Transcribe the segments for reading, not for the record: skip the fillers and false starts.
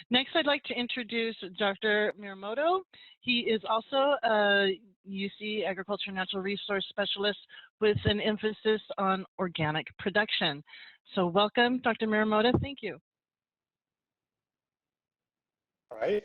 Next, I'd like to introduce Dr. Muramoto. He is also a UC Agriculture Natural Resource Specialist with an emphasis on organic production. So welcome, Dr. Muramoto. Thank you. All right.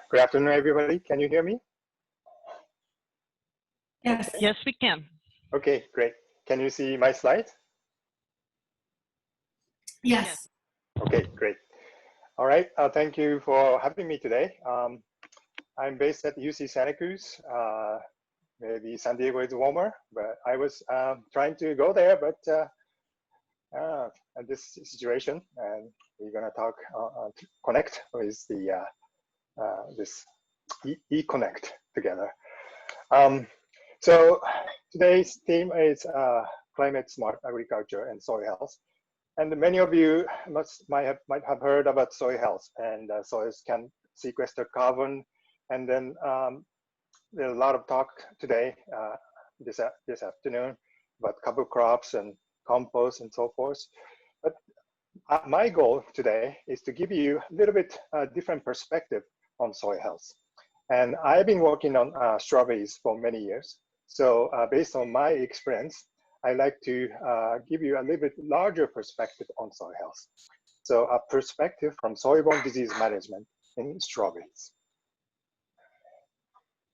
Good afternoon, everybody. Can you hear me? Yes. Yes, we can. Okay, great. Can you see my slides? Yes. Okay, great. All right. Thank you for having me today. I'm based at UC Santa Cruz. Maybe San Diego is warmer, but I was trying to go there, but at this situation, and we're gonna talk, connect with the this e-connect together. So today's theme is climate smart agriculture and soil health. And many of you might have heard about soil health, and soils can sequester carbon. And then there's a lot of talk today, this afternoon, about cover crops and compost and so forth. But my goal today is to give you a little bit different perspective on soil health. And I've been working on strawberries for many years. So based on my experience, I like to give you a little bit larger perspective on soil health. So a perspective from soil-borne disease management in strawberries.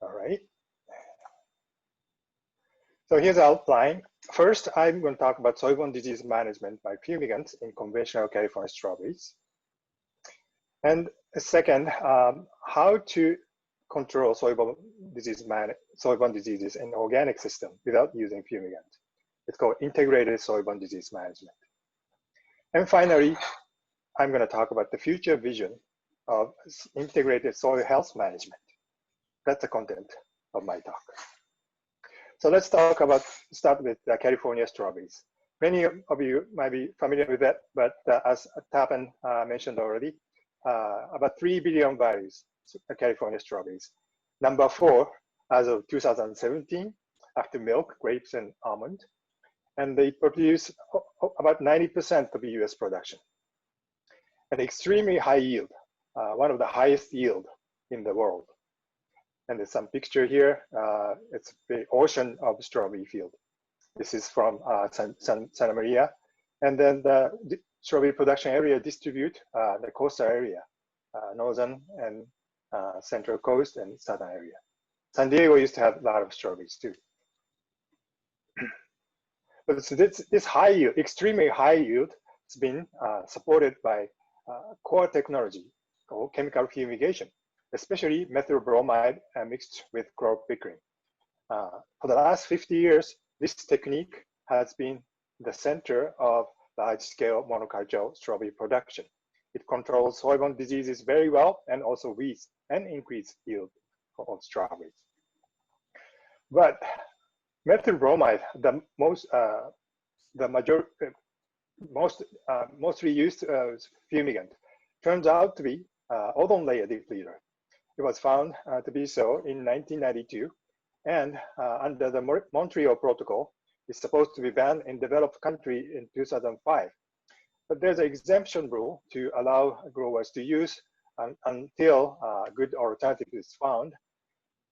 All right. So here's the outline. First, I'm going to talk about soil-borne disease management by fumigants in conventional California strawberries. And second, how to control soil-borne diseases in organic system without using fumigant. It's called integrated soil-borne disease management. And finally, I'm going to talk about the future vision of integrated soil health management. That's the content of my talk. So let's start with the California strawberries. Many of you might be familiar with that, but as Tapan mentioned already, about 3 billion varieties of California strawberries. Number 4 as of 2017, after milk, grapes, and almond. And they produce about 90% of the US production. An extremely high yield, one of the highest yield in the world. And there's some picture here. It's the ocean of strawberry field. This is from Santa Maria. And then the strawberry production area distribute the coastal area, northern and central coast and southern area. San Diego used to have a lot of strawberries too. But this high yield, extremely high yield, has been supported by core technology called chemical fumigation, especially methyl bromide mixed with chlorpicrin. For the last 50 years, this technique has been the center of large-scale monoculture strawberry production. It controls soil-borne diseases very well, and also weeds, and increase yield of strawberries. But methyl bromide, the mostly used fumigant, turns out to be ozone layer depleter. It was found to be so in 1992, and under the Montreal Protocol, it's supposed to be banned in developed country in 2005. But there's an exemption rule to allow growers to use until a good alternative is found.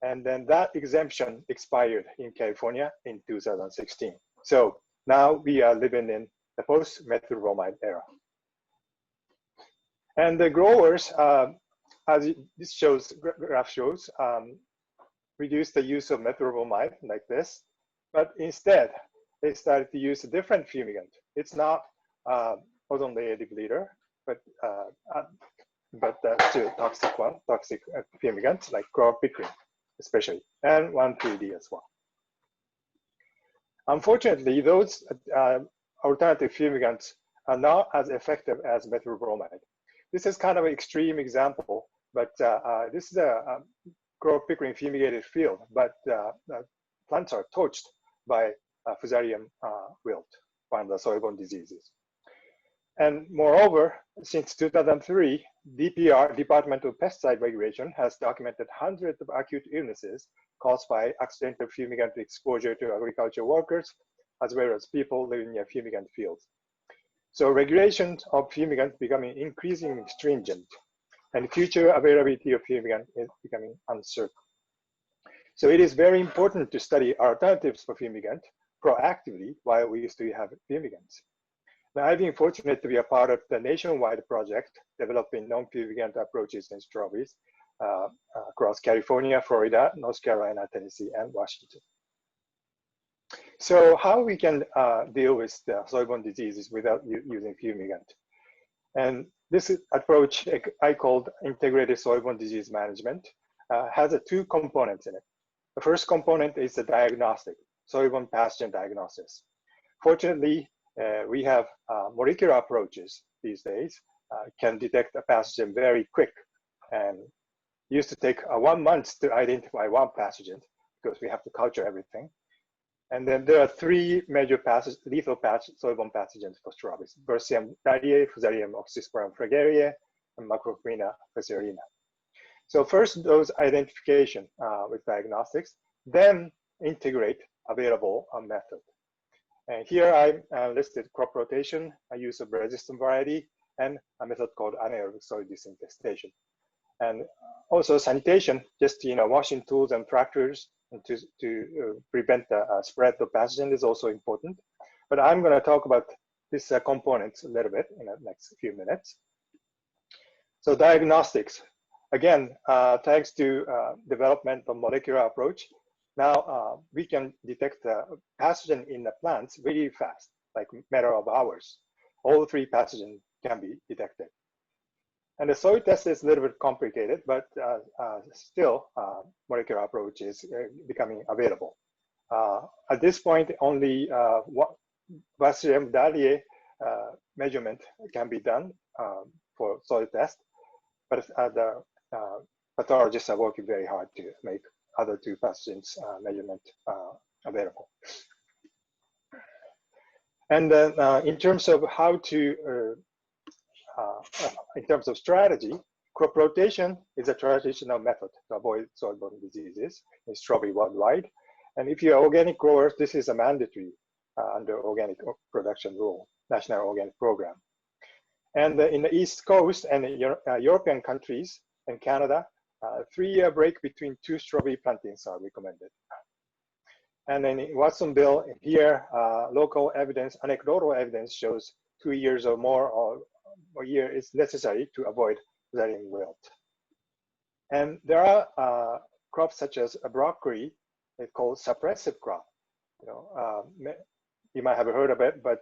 And then that exemption expired in California in 2016. So now we are living in the post-methyl bromide era. And the growers, as this graph shows, reduced the use of methyl bromide like this, but instead they started to use a different fumigant. It's not ozone layer depleter, but still toxic fumigants like chlorpicrin, especially, and 1,3-D as well. Unfortunately, those alternative fumigants are not as effective as methyl bromide. This is kind of an extreme example, but this is a chlorpicrin fumigated field, but plants are touched by Fusarium wilt, one of the soil-borne diseases. And moreover, since 2003, DPR, Department of Pesticide Regulation, has documented hundreds of acute illnesses caused by accidental fumigant exposure to agriculture workers, as well as people living near fumigant fields. So regulations of fumigants becoming increasingly stringent. and future availability of fumigant is becoming uncertain. So it is very important to study alternatives for fumigant proactively while we still have fumigants. Now, I've been fortunate to be a part of the nationwide project developing non-fumigant approaches in strawberries across California, Florida, North Carolina, Tennessee, and Washington. So how we can deal with the soil-borne diseases without using fumigant? And this approach I called integrated soil-borne disease management has two components in it. The first component is the diagnostic, soil-borne pathogen diagnosis. Fortunately, we have molecular approaches these days, can detect a pathogen very quick, and used to take 1 month to identify one pathogen because we have to culture everything. And then there are three major lethal soil-borne pathogens for strawberries: Bersium radiae, Fusarium oxysporum fragaria, and Macrophyna faeciolina. So first, those identification with diagnostics, then integrate available method. And here I listed crop rotation, a use of resistant variety, and a method called anaerobic soil disinfestation. And also sanitation, just washing tools and tractors to prevent the spread of pathogen is also important. But I'm going to talk about these components a little bit in the next few minutes. So diagnostics, again, thanks to development of molecular approach, now we can detect the pathogen in the plants really fast, like a matter of hours. All three pathogens can be detected. And the soil test is a little bit complicated, but still molecular approach is becoming available. At this point, only Bersium radiae measurement can be done for soil test, but the pathologists are working very hard to make other two pathogens measurement available. And then in terms of how to in terms of strategy, crop rotation is a traditional method to avoid soil-borne diseases in strawberry worldwide. And if you're organic growers, this is a mandatory under organic production rule, National Organic Program. And in the East Coast and European countries and Canada, 3-year break between 2 strawberry plantings are recommended. And then in Watsonville, here, local evidence, anecdotal evidence shows 2 years or more or a year is necessary to avoid Fusarium wilt. And there are crops such as a broccoli, it's called suppressive crop. You might have heard of it, but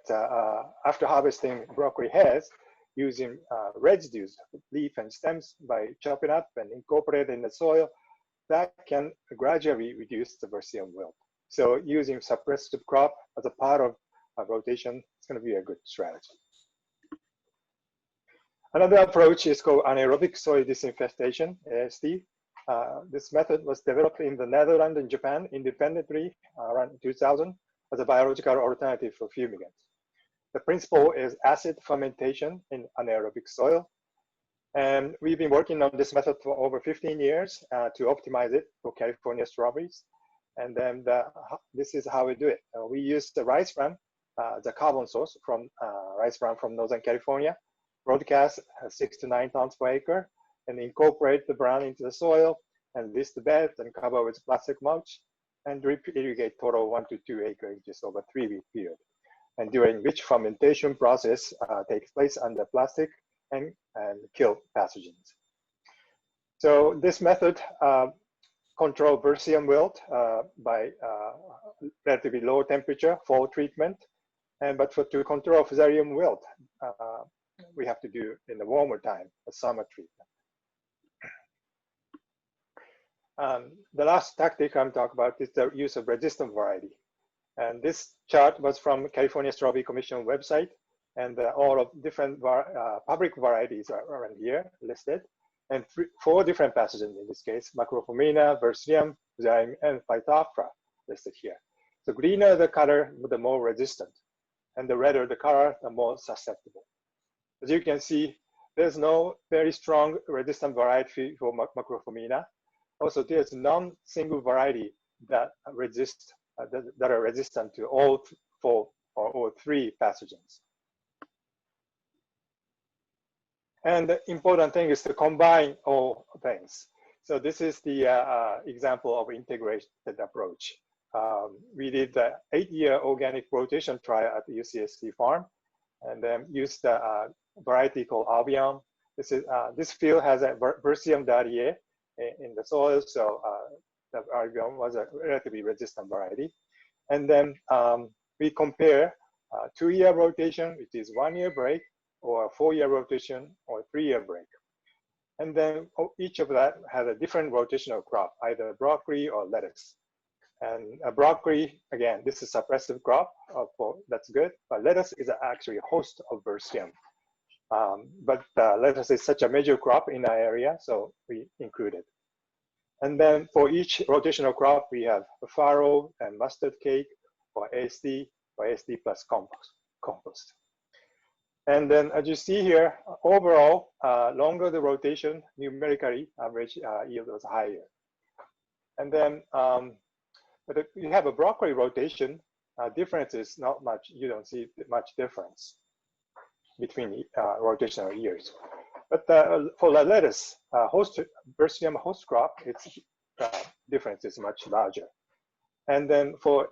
after harvesting broccoli heads, using residues, leaf and stems by chopping up and incorporated in the soil, that can gradually reduce the Bersium wilt. So using suppressive crop as a part of rotation is going to be a good strategy. Another approach is called anaerobic soil disinfestation, ASD. This method was developed in the Netherlands and Japan independently around 2000 as a biological alternative for fumigants. The principle is acid fermentation in anaerobic soil. And we've been working on this method for over 15 years to optimize it for California strawberries. And then this is how we do it. We use the rice bran, the carbon source from rice bran from Northern California, broadcast 6 to 9 tons per acre, and incorporate the bran into the soil and list the beds and cover with plastic mulch and drip irrigate total 1 to 2 acres just over 3-week period. And during which fermentation process takes place under plastic and kill pathogens. So this method control Bersium wilt by relatively low temperature fall treatment. But to control Fusarium wilt, we have to do in the warmer time, a summer treatment. The last tactic I'm talking about is the use of resistant variety. And this chart was from California Strawberry Commission website, and all of different public varieties are around here listed, and 4 different pathogens in this case: Macrophyna, Bersium, Fusarium, and Phytophthora listed here. The greener the color, the more resistant, and the redder the color, the more susceptible. As you can see, there's no very strong resistant variety for Macrophyna. Also, there's non-single variety that resist that are resistant to all 4 or all 3 pathogens. And the important thing is to combine all things. So this is the example of integrated approach. We did the 8-year organic rotation trial at the UCSC farm, and then used a variety called Albion. This field has a Bersium darier in the soil, so the Albion was a relatively resistant variety. And then we compare 2-year rotation, which is 1-year break, or a 4-year rotation, or a 3-year break. And then each of that has a different rotational crop, either broccoli or lettuce. And broccoli, again, this is a suppressive crop, that's good, but lettuce is actually a host of Bersium. But lettuce is such a major crop in our area, so we include it. And then for each rotational crop, we have farro and mustard cake, or ASD plus compost. And then as you see here, overall, longer the rotation, numerically, average yield was higher. And then, but if you have a broccoli rotation, difference is not much, you don't see much difference between rotational years. But for the lettuce, Bersium host crop, its difference is much larger. And then for,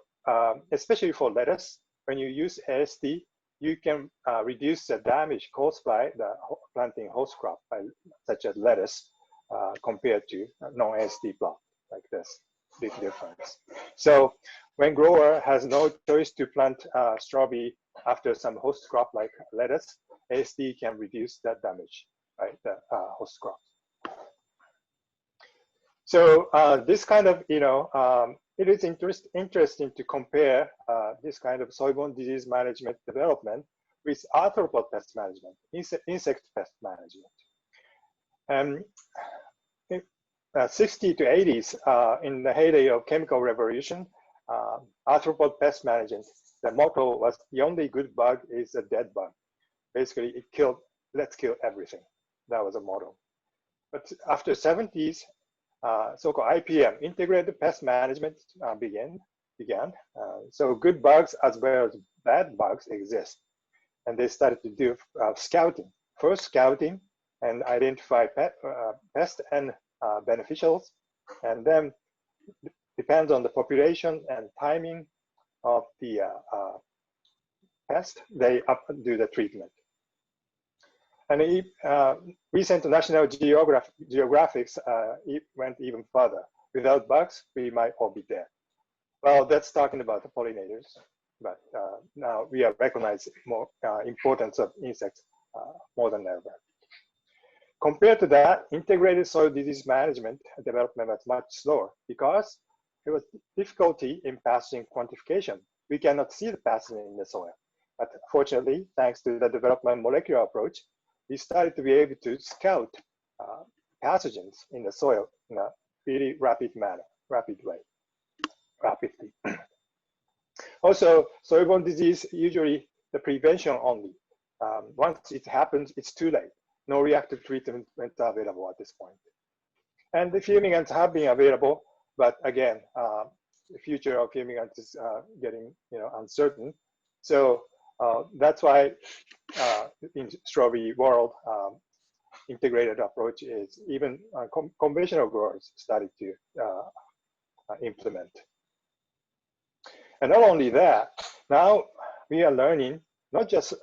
especially for lettuce, when you use ASD, you can reduce the damage caused by the planting host crop, such as lettuce, compared to non-ASD plant like this. Big difference. So when grower has no choice to plant strawberry after some host crop like lettuce, ASD can reduce that damage, right? The host crop. So this kind of, it is interesting to compare this kind of soil-borne disease management development with arthropod pest management, insect pest management. And 60s to 80s, in the heyday of chemical revolution, arthropod pest management, the motto was the only good bug is a dead bug. Basically, it killed, let's kill everything. That was a motto. But after 70s, so-called IPM, integrated pest management, began. So good bugs as well as bad bugs exist. And they started to do scouting. First scouting and identify pest and beneficials, and then depends on the population and timing of the pest, they do the treatment. And recent National Geographics went even further. Without bugs, we might all be dead. Well, that's talking about the pollinators, but now we have recognized more importance of insects more than ever. Compared to that, integrated soil disease management development was much slower because there was difficulty in pathogen quantification. We cannot see the pathogen in the soil. But fortunately, thanks to the development molecular approach, we started to be able to scout pathogens in the soil in a really rapid way. Also, soil-borne disease, usually the prevention only. Once it happens, it's too late. No reactive treatment available at this point. And the fumigants have been available, but again, the future of fumigants is getting uncertain. So that's why in strawberry world, integrated approach is even conventional growers started to implement. And not only that, now we are learning not just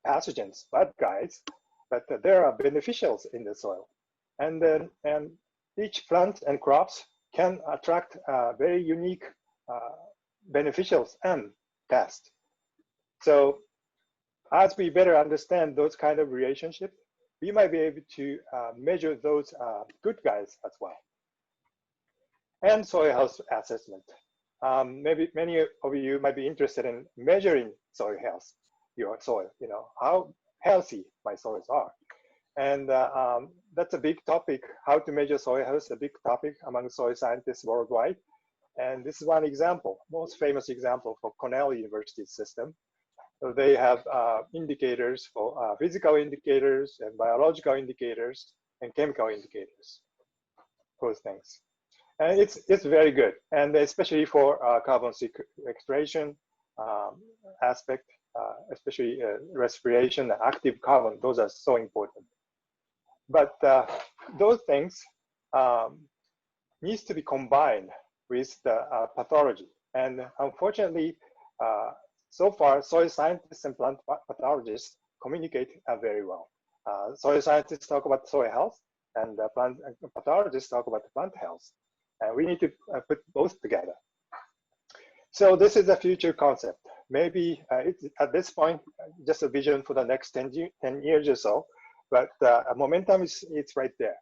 pathogens, bad guys, but there are beneficials in the soil. And each plant and crops can attract very unique beneficials and pests. So as we better understand those kind of relationships, we might be able to measure those good guys as well. And soil health assessment. Maybe many of you might be interested in measuring soil health, your soil, how healthy my soils are. And that's a big topic. How to measure soil health is a big topic among soil scientists worldwide. And this is one example, most famous example for Cornell University system. So they have indicators for physical indicators and biological indicators and chemical indicators, those things. And it's very good, and especially for carbon sequestration aspect, especially respiration and active carbon, those are so important. But those things needs to be combined with the pathology. And unfortunately, so far, soil scientists and plant pathologists communicate very well. Soil scientists talk about soil health, and plant pathologists talk about plant health. And we need to put both together. So this is a future concept. Maybe it's at this point, just a vision for the next 10 years or so, but momentum it's right there.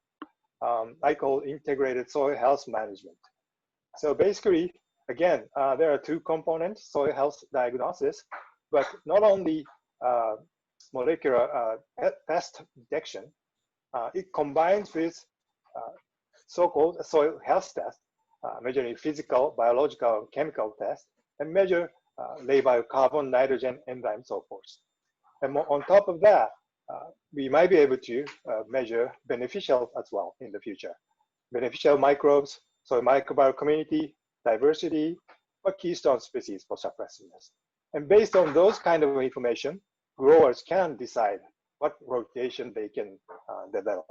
I call integrated soil health management. So basically, again, there are two components, soil health diagnosis, but not only molecular pest detection, it combines with so-called soil health test, measuring physical, biological, chemical tests, and measure labile, carbon, nitrogen, enzyme, so forth. And on top of that, we might be able to measure beneficials as well in the future. Beneficial microbes, soil microbial community, diversity, or keystone species for suppressiveness. And based on those kind of information, growers can decide what rotation they can develop,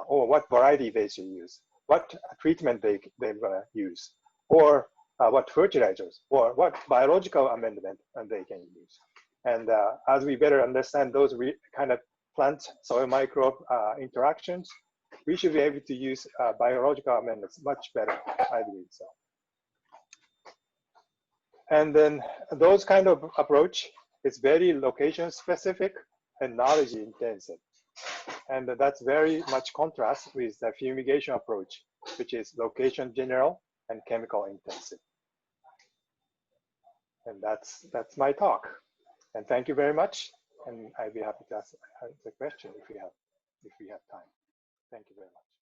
or what variety they should use, what treatment they're gonna use, or what fertilizers, or what biological amendment they can use. And as we better understand those kind of plant soil microbe interactions, we should be able to use biological amendments much better, I believe so. And then those kind of approach is very location specific and knowledge intensive. And that's very much contrast with the fumigation approach, which is location general and chemical intensive. And that's my talk. And thank you very much. And I'd be happy to answer the question if we have time. Thank you very much.